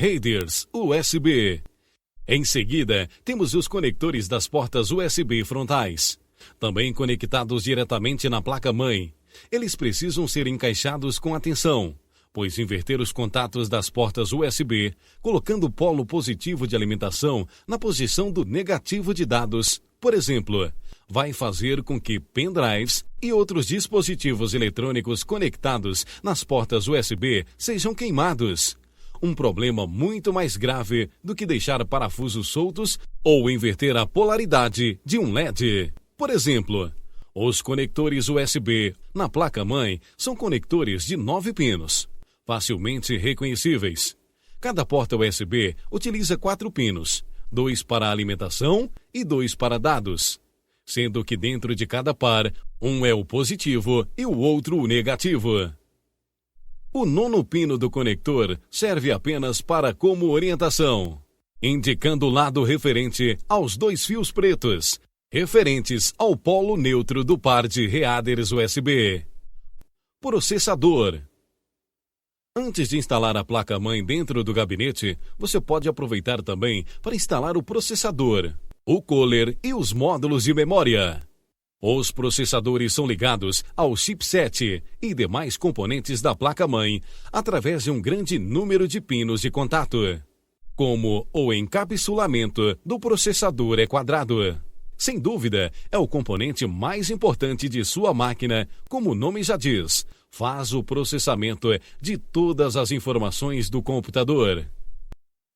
headers USB. Em seguida, temos os conectores das portas USB frontais, também conectados diretamente na placa-mãe. Eles precisam ser encaixados com atenção, pois inverter os contatos das portas USB, colocando o polo positivo de alimentação na posição do negativo de dados, por exemplo, vai fazer com que pendrives e outros dispositivos eletrônicos conectados nas portas USB sejam queimados. Um problema muito mais grave do que deixar parafusos soltos ou inverter a polaridade de um LED. Por exemplo, os conectores USB na placa-mãe são conectores de 9 pinos, facilmente reconhecíveis. Cada porta USB utiliza 4 pinos, 2 para alimentação e 2 para dados, sendo que dentro de cada par, um é o positivo e o outro o negativo. O 9º pino do conector serve apenas para como orientação, indicando o lado referente aos 2 fios pretos, referentes ao polo neutro do par de readers USB. Processador. Antes de instalar a placa-mãe dentro do gabinete, você pode aproveitar também para instalar o processador, o cooler e os módulos de memória. Os processadores são ligados ao chipset e demais componentes da placa-mãe através de um grande número de pinos de contato. Como o encapsulamento do processador é quadrado. Sem dúvida, é o componente mais importante de sua máquina, como o nome já diz, faz o processamento de todas as informações do computador.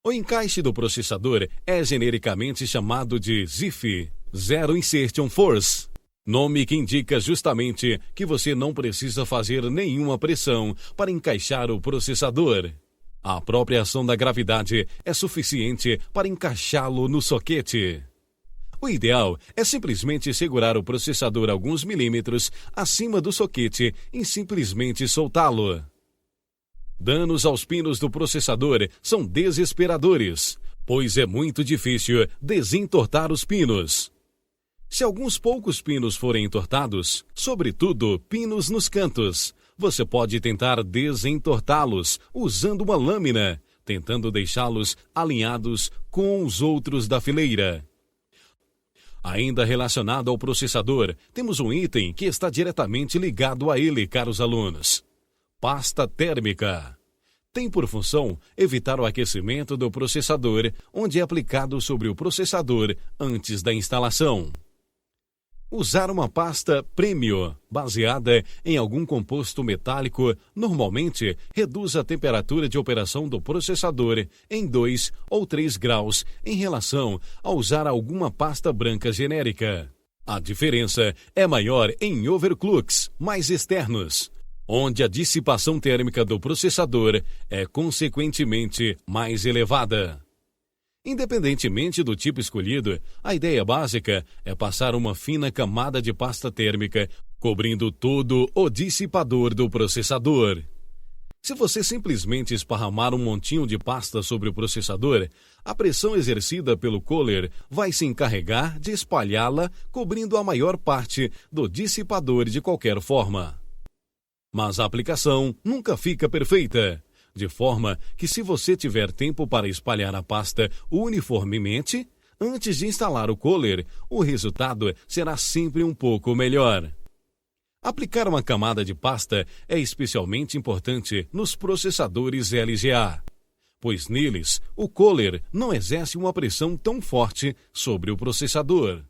O encaixe do processador é genericamente chamado de ZIF, Zero Insertion Force, nome que indica justamente que você não precisa fazer nenhuma pressão para encaixar o processador. A própria ação da gravidade é suficiente para encaixá-lo no soquete. O ideal é simplesmente segurar o processador alguns milímetros acima do soquete e simplesmente soltá-lo. Danos aos pinos do processador são desesperadores, pois é muito difícil desentortar os pinos. Se alguns poucos pinos forem entortados, sobretudo pinos nos cantos, você pode tentar desentortá-los usando uma lâmina, tentando deixá-los alinhados com os outros da fileira. Ainda relacionado ao processador, temos um item que está diretamente ligado a ele, caros alunos. Pasta térmica. Tem por função evitar o aquecimento do processador, onde é aplicado sobre o processador antes da instalação. Usar uma pasta premium, baseada em algum composto metálico, normalmente reduz a temperatura de operação do processador em 2 ou 3 graus em relação a usar alguma pasta branca genérica. A diferença é maior em overclocks mais externos, onde a dissipação térmica do processador é consequentemente mais elevada. Independentemente do tipo escolhido, a ideia básica é passar uma fina camada de pasta térmica cobrindo todo o dissipador do processador. Se você simplesmente esparramar um montinho de pasta sobre o processador, a pressão exercida pelo cooler vai se encarregar de espalhá-la, cobrindo a maior parte do dissipador de qualquer forma. Mas a aplicação nunca fica perfeita, de forma que se você tiver tempo para espalhar a pasta uniformemente, antes de instalar o cooler, o resultado será sempre um pouco melhor. Aplicar uma camada de pasta é especialmente importante nos processadores LGA, pois neles o cooler não exerce uma pressão tão forte sobre o processador.